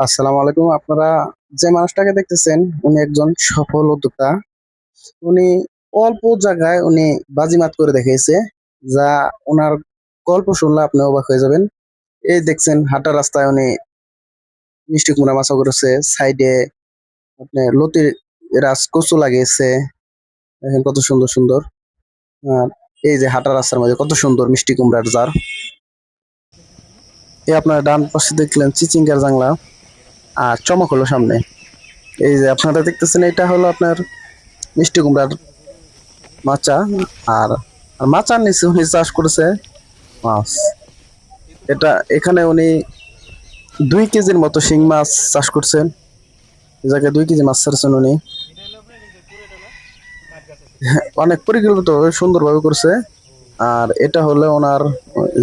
আসসালামু আলাইকুম। আপনারা যে মানুষটাকে দেখতেছেন উনি একজন সফল উদ্যোক্তা। উনি অল্প জায়গায় উনি বাজিমাত করে দেখিয়েছে। যা উনার গল্প শুনলে আপনি অবাক হয়ে যাবেন। এই দেখছেন হাঁটা রাস্তায় উনি মিষ্টি কুমড়া মাচা করেছে। সাইডে আপনার লতির কচু লাগিয়েছে। দেখেন কত সুন্দর সুন্দর। আর এই যে হাঁটা রাস্তার মধ্যে কত সুন্দর মিষ্টি কুমড়ার জার। এই আপনার ডান পাশে দেখলেন চিচিঙ্গার জাংলা আর চমক হলো সামনে। এই যে আপনারা দেখতেছেন এটা হলো আপনার মিষ্টি কুমড়ার মাচা। আর আর মাচার নিচে উনি চাষ করেছে মাছ। এটা এখানে উনি 2 কেজির মতো শিং মাছ চাষ করছেন। এই জায়গায় 2 কেজি মাছ ছাড়ছেন উনি। অনেক পরিকল্পিত সুন্দরভাবে করছে। আর এটা হলো ওনার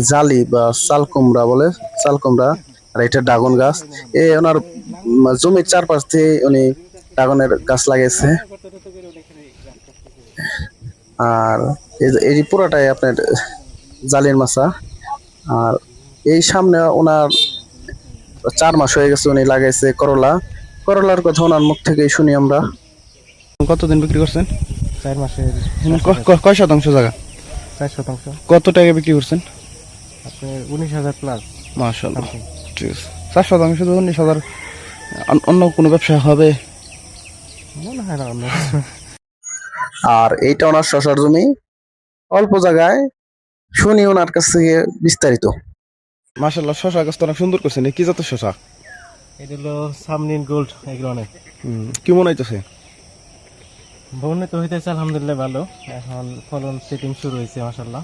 জালি বা চাল কুমড়া বলে, চাল কুমড়া। আর এটা ড্রাগন গাছ। ওনার জমির চারপাশ দিয়ে উনি ড্রাগনের গাছ লাগাইছে। আর এই যে পুরাটাই আপনার জালির মাছা। আর এই সামনে ওনার 4 মাস হয়ে গেছে উনি লাগাইছে করলা। করলার কথা ওনার মুখ থেকেই শুনি আমরা। কতদিন বিক্রি করছেন? 4 মাসের কয় শতাংশ জায়গা? 4 শতাংশ। কত টাকা বিক্রি করছেন? আপনার 19,000 প্লাস। মাশাআল্লাহ, ঠিক আছে। 4 শতাংশ তো 19,000। অন্য কোনো ব্যবসা হবে? মনে হয় না অন্য। আর এইটা ওনার শশার জমি, অল্প জায়গায়। শুনি ওনার কাছ থেকে বিস্তারিত। মাশাআল্লাহ, শশা গাছ তো অনেক সুন্দর করছেন। কি জাতের শশা? এটা হলো সামনিন গোল্ড, এগুলো অনেক কি মনে হইতেছে? বন্যে তো হইতেছে আলহামদুলিল্লাহ ভালো। এখন ফলন সেটিং শুরু হয়েছে মাশাআল্লাহ।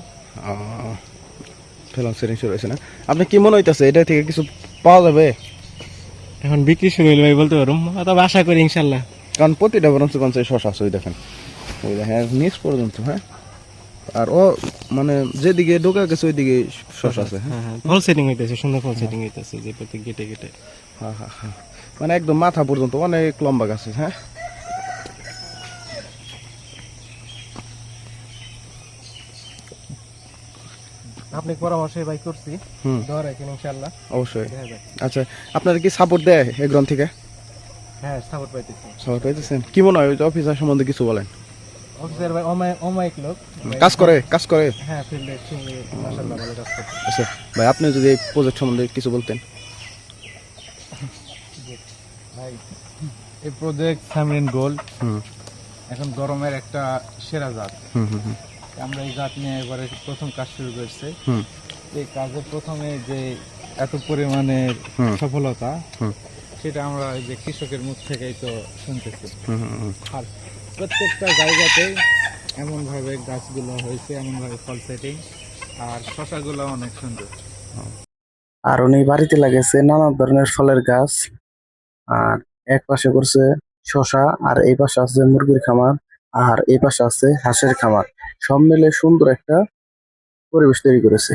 ফেলন সেটিং শুরু হয়েছে না? আপনি কি মনে হইতেছে এটা থেকে কিছু পাওয়া যাবে? এখন বিক্রি শুরু হইলে ভাই বলতে পারবো, তবে আশা করি ইনশাল্লাহ। কারণ প্রতিটা বরঞ্চ শশা আছে, ওই দেখেন, ওই দেখেন নিচ পর্যন্ত। হ্যাঁ, আর ও মানে যেদিকে ঢোকা গেছে ওইদিকে শশা আছে। হ্যাঁ, ফল সেটিং হইতেছে, সুন্দর ফল সেটিং হইতেছে যে প্রত্যেক গেটে গেটে। হ্যাঁ, হ্যাঁ, হ্যাঁ। মানে একদম মাথা পর্যন্ত অনেক লম্বা গাছ। হ্যাঁ, আপনি পরামর্শে ভাই করছি, দোয়া রাখেন ইনশাল্লাহ। অবশ্যই। আচ্ছা, আপনারা কি সাপোর্ট দেয় এগ্রন থেকে? হ্যাঁ, সাপোর্ট পাইতেছি। সাপোর্ট পাইতেছেন? কি মনে হয় অফিসার সম্বন্ধে কিছু বলেন? অফিসার ভাই অমায়িক লোক। কাজ করে। হ্যাঁ, ফিল্ডে মাশাআল্লাহ ভালো কাজ করছে। আচ্ছা ভাই, আপনি যদি এই প্রজেক্ট সম্বন্ধে কিছু বলতেন। ভাই, এই প্রজেক্ট সামরিন গোল্ড এখন গরমের একটা সেরা জাত। আমরা এই জাত নিয়ে এবারে প্রথম কাজ শুরু করছি। এই কাজে প্রথমে যে এত পরিমাণের সফলতা, সেটা আমরা এই যে কৃষকের মুখ থেকেই তো শুনতেছি। আর প্রত্যেকটা জায়গাতে এমন ভাবে গাছগুলো হয়েছে, এমন ভাবে ফল সেটিং, আর শশাগুলো অনেক সুন্দর। আর উনি বাড়িতে লাগিয়েছে নানা ধরনের ফলের গাছ। আর এক পাশে করছে শশা, আর এই পাশে আছে মুরগির খামার, আর এই পাশে আছে হাঁসের খামার। সব মিলে সুন্দর একটা পরিবেশ তৈরি করেছে।